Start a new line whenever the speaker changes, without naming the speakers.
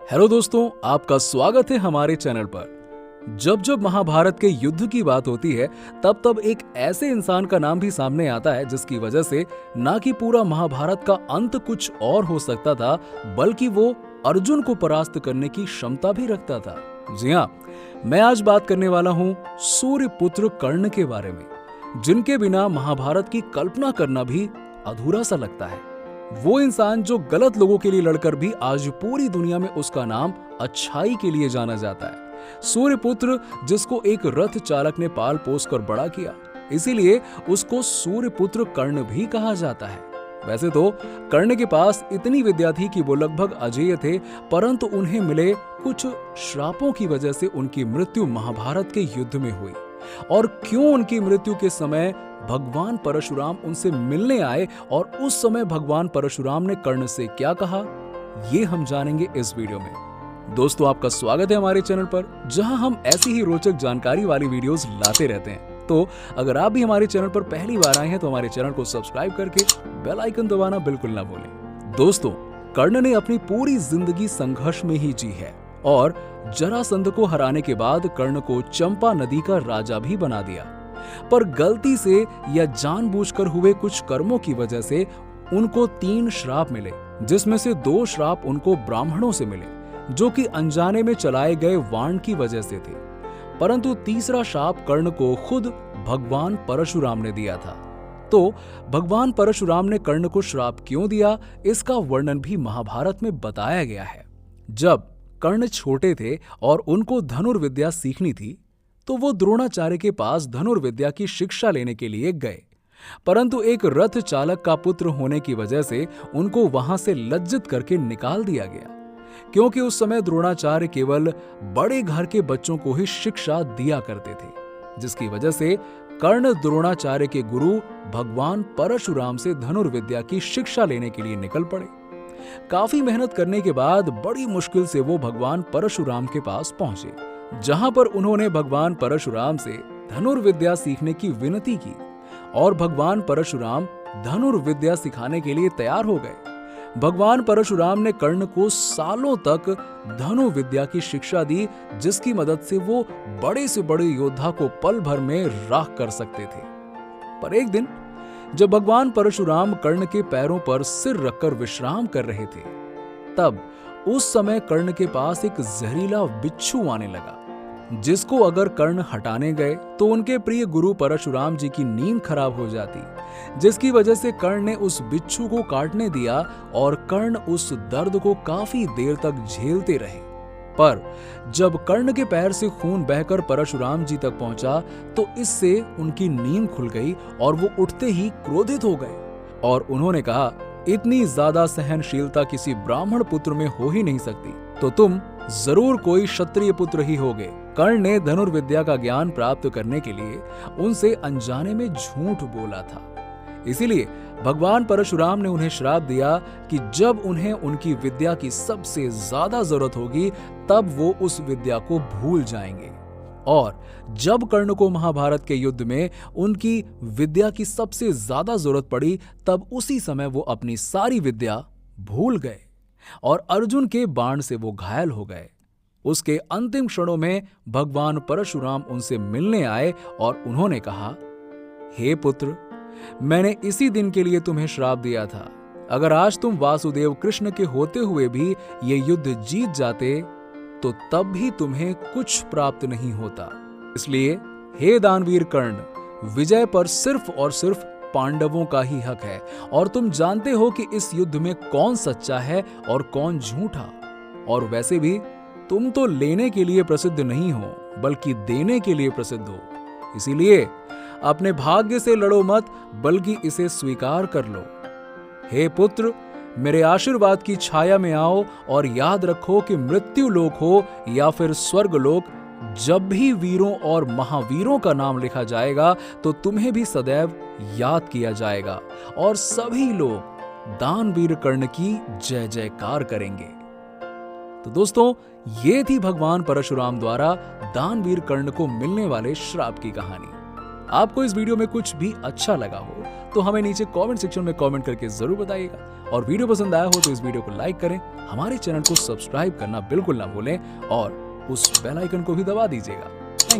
Hello दोस्तों, आपका स्वागत है हमारे चैनल पर। जब जब महाभारत के युद्ध की बात होती है तब तब एक ऐसे इंसान का नाम भी सामने आता है जिसकी वजह से ना कि पूरा महाभारत का अंत कुछ और हो सकता था, बल्कि वो अर्जुन को परास्त करने की क्षमता भी रखता था। जी हाँ, मैं आज बात करने वाला हूँ सूर्यपुत्र कर्ण के बारे में, जिनके बिना महाभारत की कल्पना करना भी अधूरा सा लगता है। वो इंसान जो गलत लोगों के लिए लड़कर भी आज पूरी दुनिया में उसका नाम अच्छाई के लिए जाना जाता है। सूर्यपुत्र, जिसको एक रथ चालक ने पाल पोस कर बड़ा किया, इसीलिए उसको सूर्यपुत्र कर्ण भी कहा जाता है। वैसे तो कर्ण के पास इतनी विद्या थी कि वो लगभग अजेय थे, परंतु उन्हें मिले कुछ श्रापों की वजह से उनकी मृत्यु महाभारत के युद्ध में हुई। और क्यों उनकी मृत्यु के समय भगवान परशुराम उनसे मिलने आए और उस समय भगवान परशुराम ने कर्ण से क्या कहा, ये हम जानेंगे इस वीडियो में। दोस्तों, आपका स्वागत है हमारे चैनल पर, जहां हम ऐसी ही रोचक जानकारी वाली वीडियोस लाते रहते हैं। तो अगर आप भी हमारे चैनल पर पहली बार आए हैं तो हमारे चैनल को सब्सक्राइब करके बेल आइकन दबाना बिल्कुल ना भूलें। दोस्तों, कर्ण ने अपनी पूरी जिंदगी संघर्ष में ही जी है और जरासंध को हराने के बाद कर्ण को चंपा नदी का राजा भी बना दिया। पर गलती से या जानबूझकर हुए कुछ कर्मों की वजह से उनको 3 श्राप मिले, जिसमें से 2 श्राप उनको ब्राह्मणों से मिले, जो कि अनजाने में चलाए गए वाण की वजह से थे। परंतु तीसरा श्राप कर्ण को खुद भगवान परशुराम ने दिया था। तो भगवान परशुराम ने कर्ण को श्राप क्यों दिया, इसका वर्णन भी महाभारत में बताया गया है। जब कर्ण छोटे थे और उनको धनुर्विद्या सीखनी थी, तो वो द्रोणाचार्य के पास धनुर्विद्या की शिक्षा लेने के लिए गए। परंतु एक रथ चालक का पुत्र होने की वजह से उनको वहां से लज्जित करके निकाल दिया गया, क्योंकि उस समय द्रोणाचार्य केवल बड़े घर के बच्चों को ही शिक्षा दिया करते थे, जिसकी वजह से कर्ण द्रोणाचार्य के गुरु भगवान परशुराम से धनुर्विद्या की शिक्षा लेने के लिए निकल पड़े। काफी मेहनत करने के बाद बड़ी मुश्किल से वो भगवान परशुराम के पास पहुंचे, जहां पर उन्होंने भगवान परशुराम से धनुर्विद्या सीखने की विनती की और भगवान परशुराम धनुर्विद्या सिखाने के लिए तैयार हो गए। भगवान परशुराम ने कर्ण को सालों तक धनुर्विद्या की शिक्षा दी, जिसकी मदद से वो बड़े से बड़े योद्धा को पल भर में राख कर सकते थे। पर एक दिन जब भगवान परशुराम कर्ण के पैरों पर सिर रखकर विश्राम कर रहे थे, तब उस समय कर्ण के पास एक जहरीला बिच्छू आने लगा, जिसको अगर कर्ण हटाने गए तो उनके प्रिय गुरु परशुराम जी की नींद खराब हो जाती, जिसकी वजह से कर्ण ने उस बिच्छू को काटने दिया और कर्ण उस दर्द को काफी देर तक झेलते रहे। पर जब कर्ण के पैर से खून बहकर परशुराम जी तक पहुंचा तो इससे उनकी नींद खुल गई और वो उठते ही क्रोधित हो गए और उन्होंने कहा, इतनी ज्यादा सहनशीलता किसी ब्राह्मण पुत्र में हो ही नहीं सकती, तो तुम जरूर कोई क्षत्रिय पुत्र ही होगे। कर्ण ने धनुर्विद्या का ज्ञान प्राप्त करने के लिए उनसे अनजाने में झूठ बोला था। इसीलिए भगवान परशुराम ने उन्हें श्राप दिया कि जब उन्हें उनकी विद्या की सबसे ज्यादा जरूरत होगी तब वो उस विद्या को भूल जाएंगे। और जब कर्ण को महाभारत के युद्ध में उनकी विद्या की सबसे ज्यादा जरूरत पड़ी, तब उसी समय वो अपनी सारी विद्या भूल गए और अर्जुन के बाण से वो घायल हो गए। उसके अंतिम क्षणों में भगवान परशुराम उनसे मिलने आए और उन्होंने कहा, हे पुत्र, मैंने इसी दिन के लिए तुम्हें श्राप दिया था। अगर आज तुम वासुदेव कृष्ण के होते हुए भी ये युद्ध जीत जाते तो तब भी तुम्हें कुछ प्राप्त नहीं होता। इसलिए हे दानवीर कर्ण, विजय पर सिर्फ और सिर्फ पांडवों का ही हक है और तुम जानते हो कि इस युद्ध में कौन सच्चा है और कौन झूठा। और वैसे भी तुम तो लेने के लिए प्रसिद्ध नहीं हो, बल्कि देने के लिए प्रसिद्ध हो। इसीलिए अपने भाग्य से लड़ो मत, बल्कि इसे स्वीकार कर लो। हे पुत्र, मेरे आशीर्वाद की छाया में आओ और याद रखो कि मृत्यु लोक हो या फिर स्वर्ग लोक, जब भी वीरों और महावीरों का नाम लिखा जाएगा तो तुम्हें भी सदैव याद किया जाएगा और सभी लोग दानवीर कर्ण की जय जयकार करेंगे। तो दोस्तों, ये थी भगवान परशुराम द्वारा दानवीर कर्ण को मिलने वाले श्राप की कहानी। आपको इस वीडियो में कुछ भी अच्छा लगा हो तो हमें नीचे कमेंट सेक्शन में कमेंट करके जरूर बताइएगा, और वीडियो पसंद आया हो तो इस वीडियो को लाइक करें, हमारे चैनल को सब्सक्राइब करना बिल्कुल ना भूलें और उस बेल आइकन को भी दबा दीजिएगा